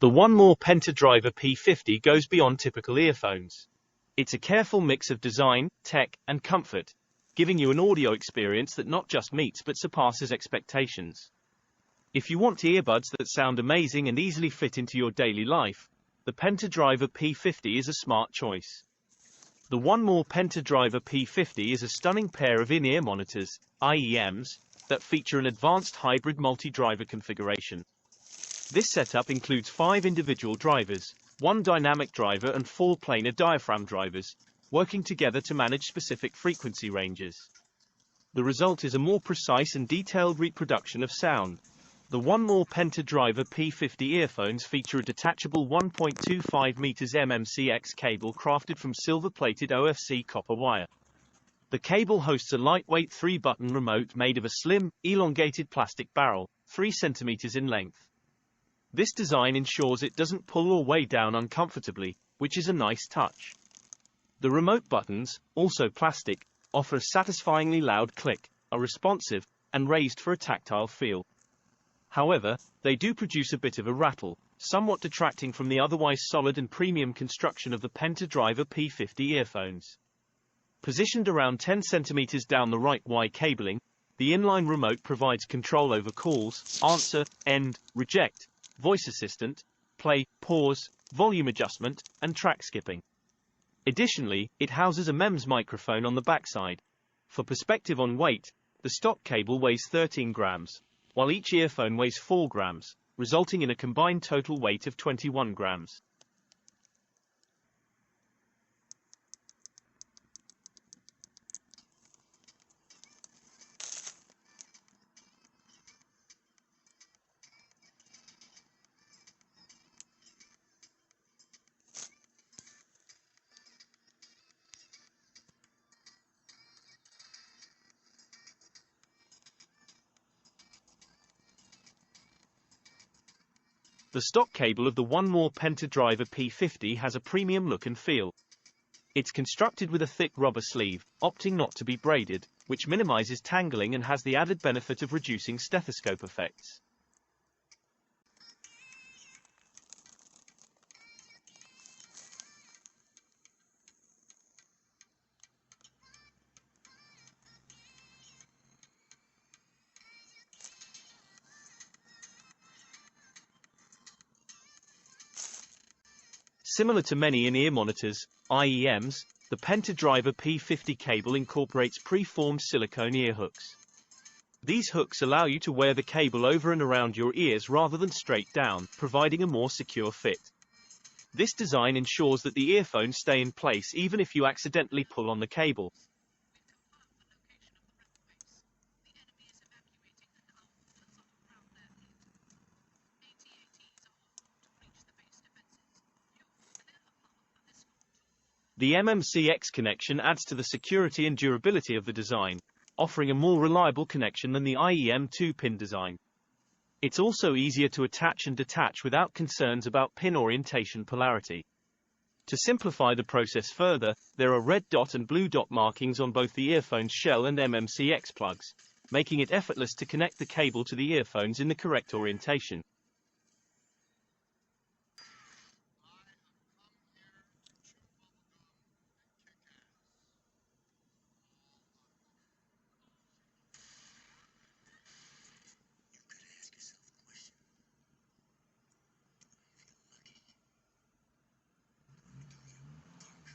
The 1MORE Penta Driver P50 goes beyond typical earphones. It's a careful mix of design, tech, and comfort, giving you an audio experience that not just meets but surpasses expectations. If you want earbuds that sound amazing and easily fit into your daily life, the Penta Driver P50 is a smart choice. The 1MORE Penta Driver P50 is a stunning pair of in-ear monitors, IEMs, that feature an advanced hybrid multi-driver configuration. This setup includes 5 individual drivers, 1 dynamic driver and 4 planar diaphragm drivers, working together to manage specific frequency ranges. The result is a more precise and detailed reproduction of sound. The 1MORE Penta Driver P50 earphones feature a detachable 1.25 meters MMCX cable crafted from silver-plated OFC copper wire. The cable hosts a lightweight 3-button remote made of a slim, elongated plastic barrel, 3 centimeters in length. This design ensures it doesn't pull or weigh down uncomfortably, which is a nice touch. The remote buttons, also plastic, offer a satisfyingly loud click, are responsive, and raised for a tactile feel. However, they do produce a bit of a rattle, somewhat detracting from the otherwise solid and premium construction of the Penta Driver P50 earphones. Positioned around 10 centimeters down the right Y cabling, the inline remote provides control over calls, answer, end, reject, voice assistant, play, pause, volume adjustment, and track skipping. Additionally, it houses a MEMS microphone on the backside. For perspective on weight, the stock cable weighs 13 grams, while each earphone weighs 4 grams, resulting in a combined total weight of 21 grams. The stock cable of the 1MORE Penta Driver P50 has a premium look and feel. It's constructed with a thick rubber sleeve, opting not to be braided, which minimizes tangling and has the added benefit of reducing stethoscope effects. Similar to many in-ear monitors, IEMs, the Penta Driver P50 cable incorporates pre-formed silicone ear hooks. These hooks allow you to wear the cable over and around your ears rather than straight down, providing a more secure fit. This design ensures that the earphones stay in place even if you accidentally pull on the cable. The MMCX connection adds to the security and durability of the design, offering a more reliable connection than the IEM 2-pin design. It's also easier to attach and detach without concerns about pin orientation polarity. To simplify the process further, there are red dot and blue dot markings on both the earphone's shell and MMCX plugs, making it effortless to connect the cable to the earphones in the correct orientation.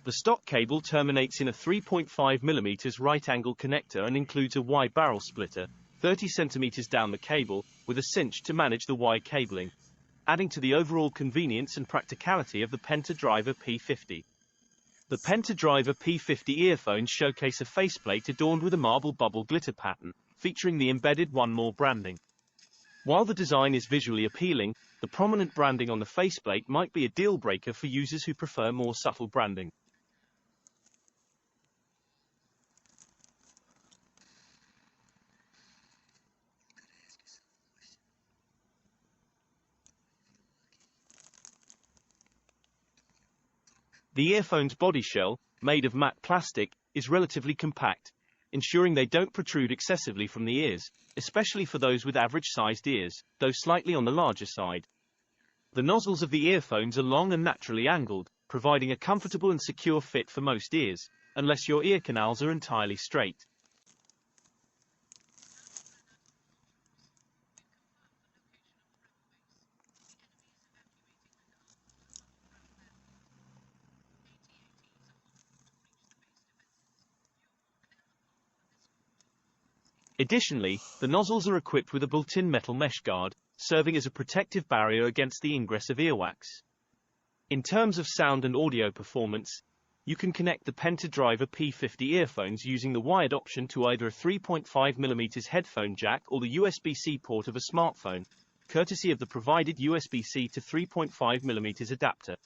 The stock cable terminates in a 3.5 mm right-angle connector and includes a Y barrel splitter, 30 cm down the cable, with a cinch to manage the Y cabling, adding to the overall convenience and practicality of the Penta Driver P50. The Penta Driver P50 earphones showcase a faceplate adorned with a marble bubble glitter pattern, featuring the embedded 1MORE branding. While the design is visually appealing, the prominent branding on the faceplate might be a deal-breaker for users who prefer more subtle branding. The earphone's body shell, made of matte plastic, is relatively compact, ensuring they don't protrude excessively from the ears, especially for those with average-sized ears, though slightly on the larger side. The nozzles of the earphones are long and naturally angled, providing a comfortable and secure fit for most ears, unless your ear canals are entirely straight. Additionally, the nozzles are equipped with a built-in metal mesh guard, serving as a protective barrier against the ingress of earwax. In terms of sound and audio performance, you can connect the Penta Driver P50 earphones using the wired option to either a 3.5mm headphone jack or the USB-C port of a smartphone, courtesy of the provided USB-C to 3.5mm adapter.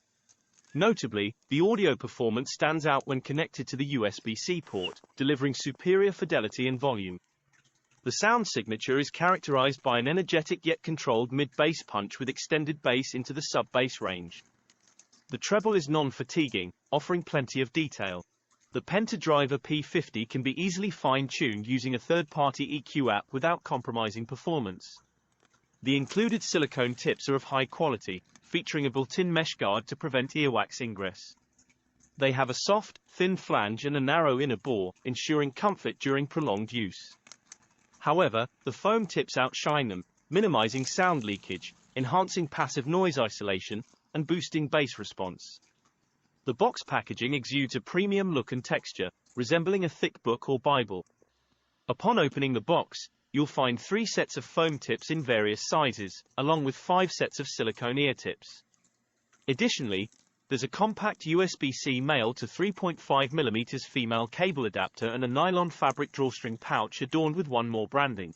Notably, the audio performance stands out when connected to the USB-C port, delivering superior fidelity and volume. The sound signature is characterized by an energetic yet controlled mid-bass punch with extended bass into the sub-bass range. The treble is non-fatiguing, offering plenty of detail. The Penta Driver P50 can be easily fine-tuned using a third-party EQ app without compromising performance. The included silicone tips are of high quality, featuring a built-in mesh guard to prevent earwax ingress. They have a soft, thin flange and a narrow inner bore, ensuring comfort during prolonged use. However, the foam tips outshine them, minimizing sound leakage, enhancing passive noise isolation, and boosting bass response. The box packaging exudes a premium look and texture, resembling a thick book or Bible. Upon opening the box, you'll find 3 sets of foam tips in various sizes, along with 5 sets of silicone ear tips. Additionally, there's a compact USB-C male to 3.5mm female cable adapter and a nylon fabric drawstring pouch adorned with 1MORE branding.